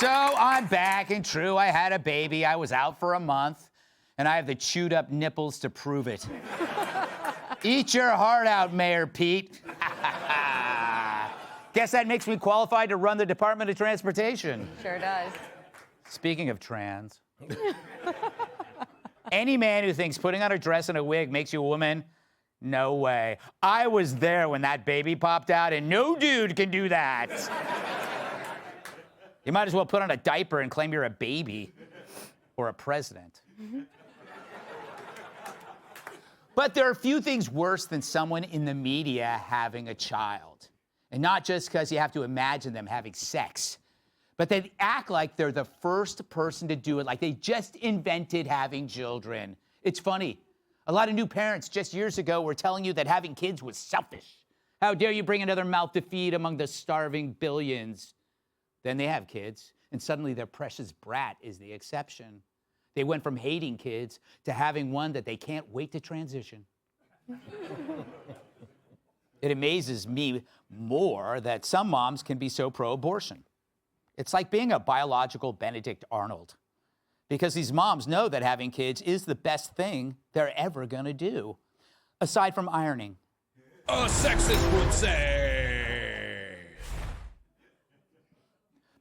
So I'm back, and true, I had a baby. I was out for a month, and I have the chewed up nipples to prove it. Eat your heart out, Mayor Pete. Guess that makes me qualified to run the Department of Transportation. Sure does. Speaking of trans, any man who thinks putting on a dress and a wig makes you a woman, no way. I was there when that baby popped out, and no dude can do that. You might as well put on a diaper and claim you're a baby or a president. But there are few things worse than someone in the media having a child. And not just because you have to imagine them having sex, but they act like they're the first person to do it, like they just invented having children. It's funny. A lot of new parents just years ago were telling you that having kids was selfish. How dare you bring another mouth to feed among the starving billions? Then they have kids, and suddenly their precious brat is the exception. They went from hating kids to having one that they can't wait to transition. It amazes me more that some moms can be so pro-abortion. It's like being a biological Benedict Arnold, because these moms know that having kids is the best thing they're ever gonna do, aside from ironing. A sexist would say.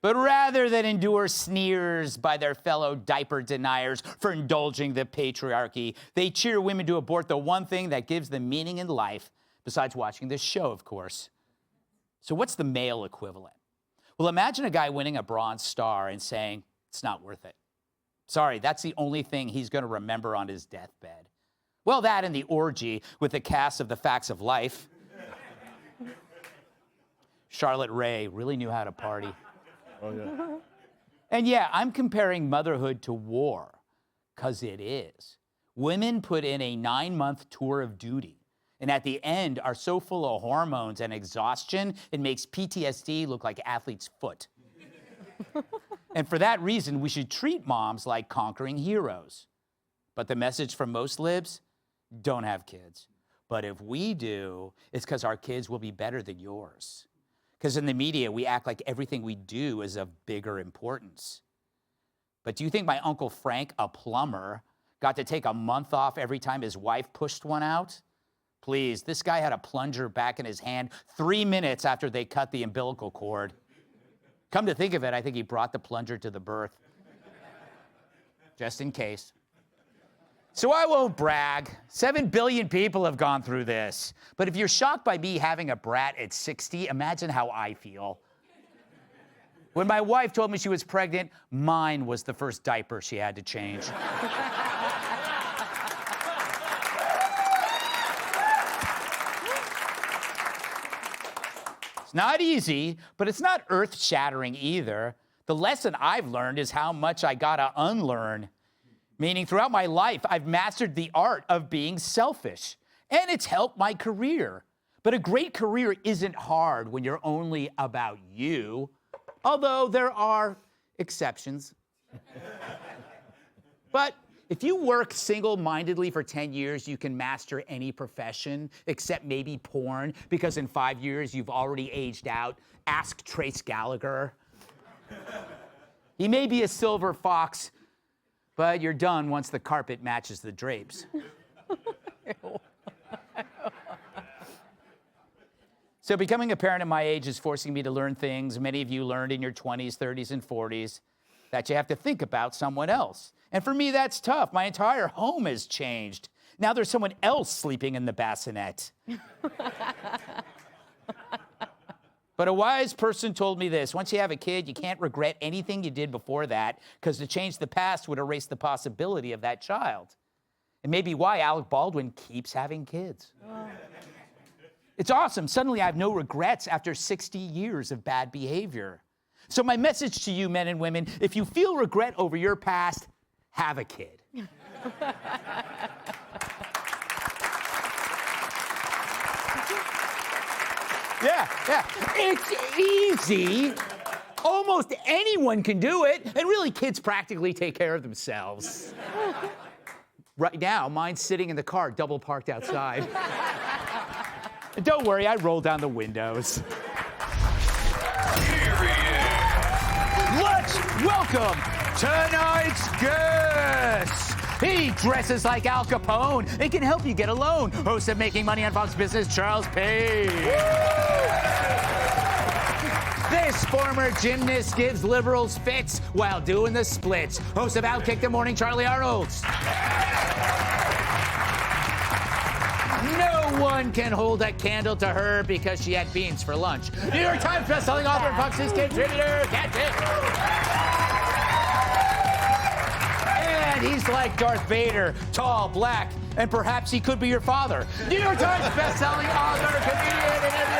But rather than endure sneers by their fellow diaper deniers for indulging the patriarchy, they cheer women to abort the one thing that gives them meaning in life, besides watching this show, of course. So what's the male equivalent? Well, imagine a guy winning a Bronze Star and saying, it's not worth it. Sorry, that's the only thing he's going to remember on his deathbed. Well, that and the orgy with the cast of The Facts of Life. Charlotte Rae really knew how to party. Oh, yeah. And yeah, I'm comparing motherhood to war, because it is. Women put in a 9-month tour of duty, and at the end are so full of hormones and exhaustion, it makes PTSD look like athlete's foot. And for that reason, we should treat moms like conquering heroes. But the message from most libs, don't have kids. But if we do, it's because our kids will be better than yours. Because in the media, we act like everything we do is of bigger importance. But do you think my Uncle Frank, a plumber, got to take a month off every time his wife pushed one out? Please, this guy had a plunger back in his hand 3 minutes after they cut the umbilical cord. Come to think of it, I think he brought the plunger to the birth. Just in case. So I won't brag. 7 billion people have gone through this. But if you're shocked by me having a brat at 60, imagine how I feel. When my wife told me she was pregnant, mine was the first diaper she had to change. It's not easy, but it's not earth-shattering either. The lesson I've learned is how much I gotta unlearn. Meaning throughout my life, I've mastered the art of being selfish, and it's helped my career. But a great career isn't hard when you're only about you, although there are exceptions. But if you work single-mindedly for 10 years, you can master any profession, except maybe porn, because in 5 years, you've already aged out. Ask Trace Gallagher. He may be a silver fox, but you're done once the carpet matches the drapes. So becoming a parent at my age is forcing me to learn things many of you learned in your 20s, 30s, and 40s, that you have to think about someone else. And for me, that's tough. My entire home has changed. Now there's someone else sleeping in the bassinet. But a wise person told me this: once you have a kid, you can't regret anything you did before that, because to change the past would erase the possibility of that child. It may be why Alec Baldwin keeps having kids. Oh. It's awesome. Suddenly I have no regrets after 60 years of bad behavior. So my message to you, men and women, if you feel regret over your past, have a kid. Yeah. It's easy. Almost anyone can do it. And really, kids practically take care of themselves. Right now, mine's sitting in the car, double parked outside. And don't worry, I roll down the windows. Let's Welcome, tonight's guest. He dresses like Al Capone and can help you get a loan. Host of Making Money on Fox Business, Charles Page. This former gymnast gives liberals fits while doing the splits. Host of Outkick the Morning, Charlie Arnold's. No one can hold a candle to her because she had beans for lunch. New York Times bestselling author and Fox News contributor, Cat And he's like Darth Vader, tall, black, and perhaps he could be your father. New York Times bestselling author, comedian, and editor.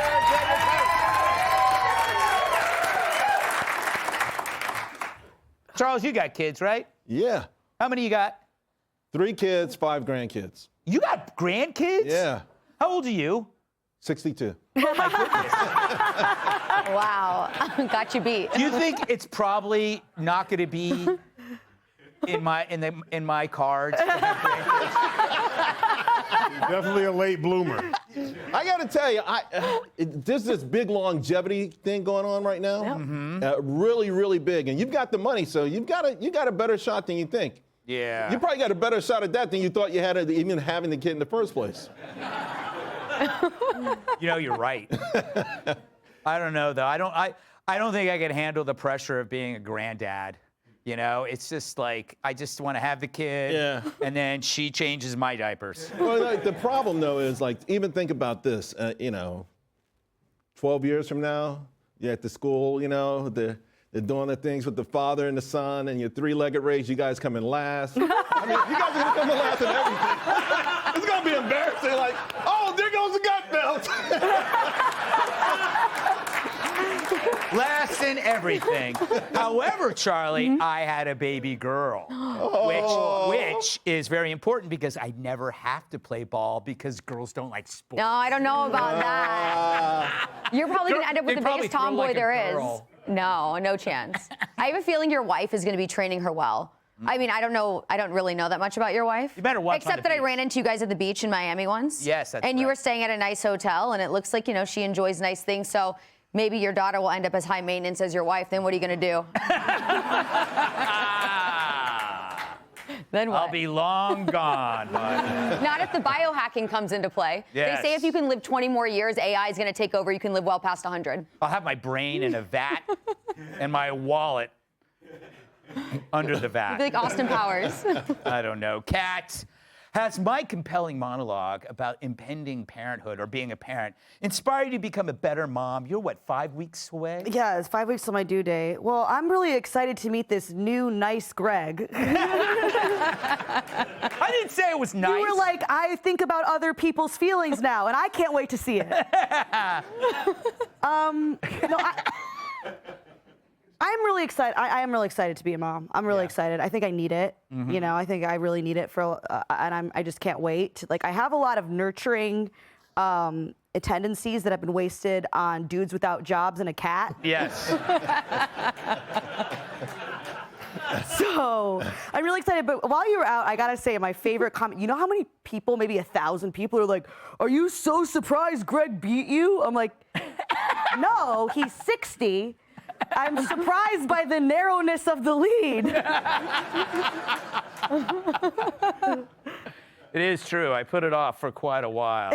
Charles, you got kids, right? Yeah. How many you got? 3 kids, 5 grandkids. You got grandkids? Yeah. How old are you? 62. Oh my goodness. Wow. Got you beat. Do you think it's probably not going to be in my cards? Definitely a late bloomer. I got to tell you, there's this big longevity thing going on right now. Yep. Really, really big. And you've got the money, so you got a better shot than you think. Yeah. You probably got a better shot at that than you thought you had at even having the kid in the first place. You know, you're right. I don't know though. I don't think I can handle the pressure of being a granddad. You know, it's just like I just want to have the kid, Yeah. and then she changes my diapers. Well, like, the problem though is like even think about this. 12 years from now, you're at the school. They're doing the things with the father and the son, and your 3-legged race. You guys come in last. I mean, you guys are gonna come in last in everything. It's gonna be embarrassing. Like, oh, there goes the Gutfeld. Last in everything. However, Charlie, I had a baby girl, which is very important because I never have to play ball because girls don't like sports. No, I don't know about that. You're probably going to end up with They the probably biggest throw tomboy like a there is. girl. No chance. I have a feeling your wife is going to be training her well. I mean, I don't know. I don't really know that much about your wife. You better watch on Except the that I beach. ran into you guys at the beach in Miami once. Yes, that's And you right. were staying at a nice hotel, and it looks like, she enjoys nice things. So maybe your daughter will end up as high maintenance as your wife. Then what are you going to do? Then what? I'll be long gone, bud. Not if the biohacking comes into play. Yes. They say if you can live 20 more years, AI is going to take over. You can live well past 100. I'll have my brain in a vat and my wallet under the Be vat. like Austin Powers. I don't know. Kat, has my compelling monologue about impending parenthood or being a parent inspired you to become a better mom? You're, 5 weeks away? Yeah, it's 5 weeks till my due date. Well, I'm really excited to meet this new nice Greg. I didn't say it was nice. You were like, I think about other people's feelings now, and I can't wait to see it. I'm really excited. I am really excited to be a mom. I'm really excited. I think I need it. I think I really need it and I just can't wait. Like, I have a lot of nurturing tendencies that have been wasted on dudes without jobs and a cat. Yes. So I'm really excited. But while you were out, I gotta say, my favorite comment. You know how many people, maybe 1,000 people, are like, "Are you so surprised Greg beat you?" I'm like, no, he's 60. I'm surprised by the narrowness of the lead. It is true. I put it off for quite a while.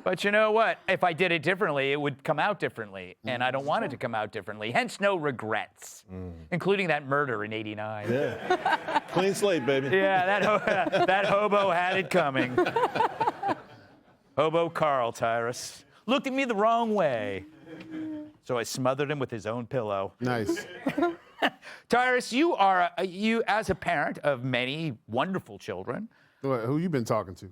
But you know what? If I did it differently, it would come out differently. And I don't want it to come out differently. Hence, no regrets, including that murder in '89. Yeah. Clean slate, baby. Yeah, that hobo had it coming. Hobo Carl, Tyrus. Looked at me the wrong way. So I smothered him with his own pillow. Nice. Tyrus, you are, as a parent of many wonderful children. Who you been talking to?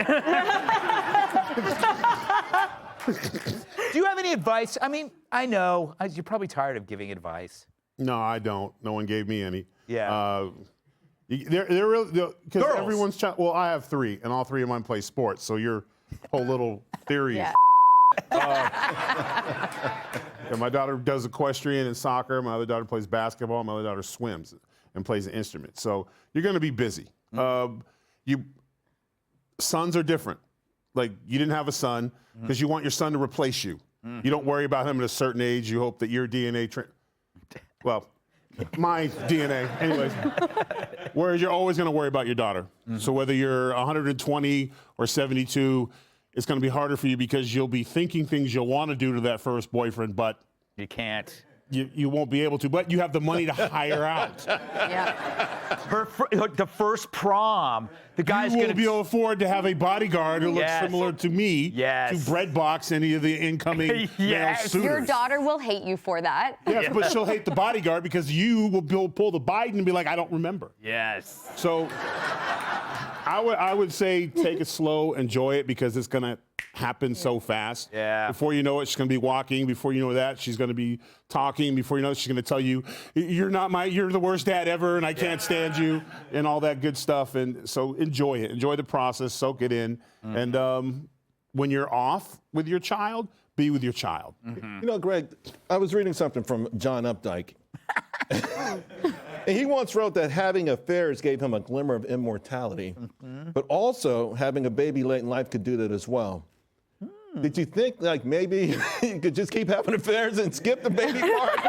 Do you have any advice? I mean, I know you're probably tired of giving advice. No, I don't. No one gave me any. Yeah. They're really, because Girls. everyone's child. Well, I have 3, and all 3 of mine play sports. So your whole little theory Yeah. is. And my daughter does equestrian and soccer. My other daughter plays basketball. My other daughter swims and plays an instrument. So you're going to be busy. Sons are different. Like, you didn't have a son because you want your son to replace you. You don't worry about him at a certain age. You hope that your DNA. Well, My DNA. Anyways, whereas you're always going to worry about your daughter. So whether you're 120 or 72, it's going to be harder for you because you'll be thinking things you'll want to do to that first boyfriend, but You can't. you won't be able to. But you have the money to hire out. The first prom, the guy's You going will be able to afford to have a bodyguard who looks Yes. similar to me Yes. to breadbox any of the incoming male Yes. suitors. Your daughter will hate you for that. Yes, but she'll hate the bodyguard because you will pull the Biden and be like, I don't remember. Yes. So I would say take it slow, enjoy it, because it's going to happen so fast. Yeah. Before you know it, she's going to be walking. Before you know that, she's going to be talking. Before you know it, she's going to tell you, you're the worst dad ever, and I can't stand you, and all that good stuff. And so enjoy it. Enjoy the process. Soak it in. And when you're off with your child, be with your child. You know, Greg, I was reading something from John Updike. And he once wrote that having affairs gave him a glimmer of immortality, but also having a baby late in life could do that as well. Did you think, like, maybe you could just keep having affairs and skip the baby part?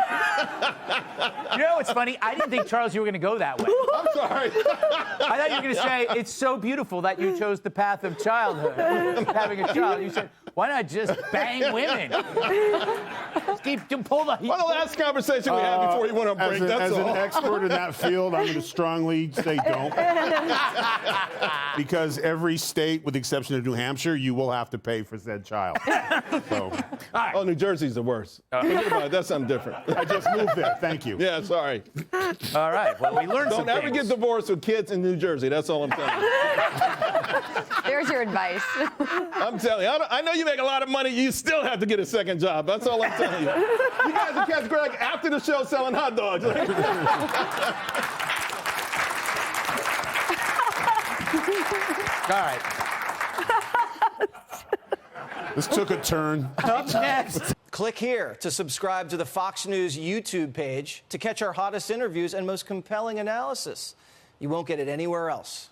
You know what's funny? I didn't think, Charles, you were going to go that way. I'm sorry. I thought you were going to say, it's so beautiful that you chose the path of childhood, having a child. You said, why not just bang women? Just pull the... Well, the last conversation we had before you went on break, As that's an all. expert in that field, I'm going to strongly say don't. Because every state, with the exception of New Hampshire, you will have to pay for said child. So, Oh, New Jersey's the worst. Forget about it. That's something different. I just moved there. Thank you. Yeah, sorry. All right, well, we learned some Don't ever things. get divorced with kids in New Jersey. That's all I'm telling you. There's your advice. I'm telling you. I know you make a lot of money. You still have to get a second job. That's all I'm telling you. You guys will catch Greg after the show selling hot dogs. All right. This took a turn. Up next. Click here to subscribe to the Fox News YouTube page to catch our hottest interviews and most compelling analysis. You won't get it anywhere else.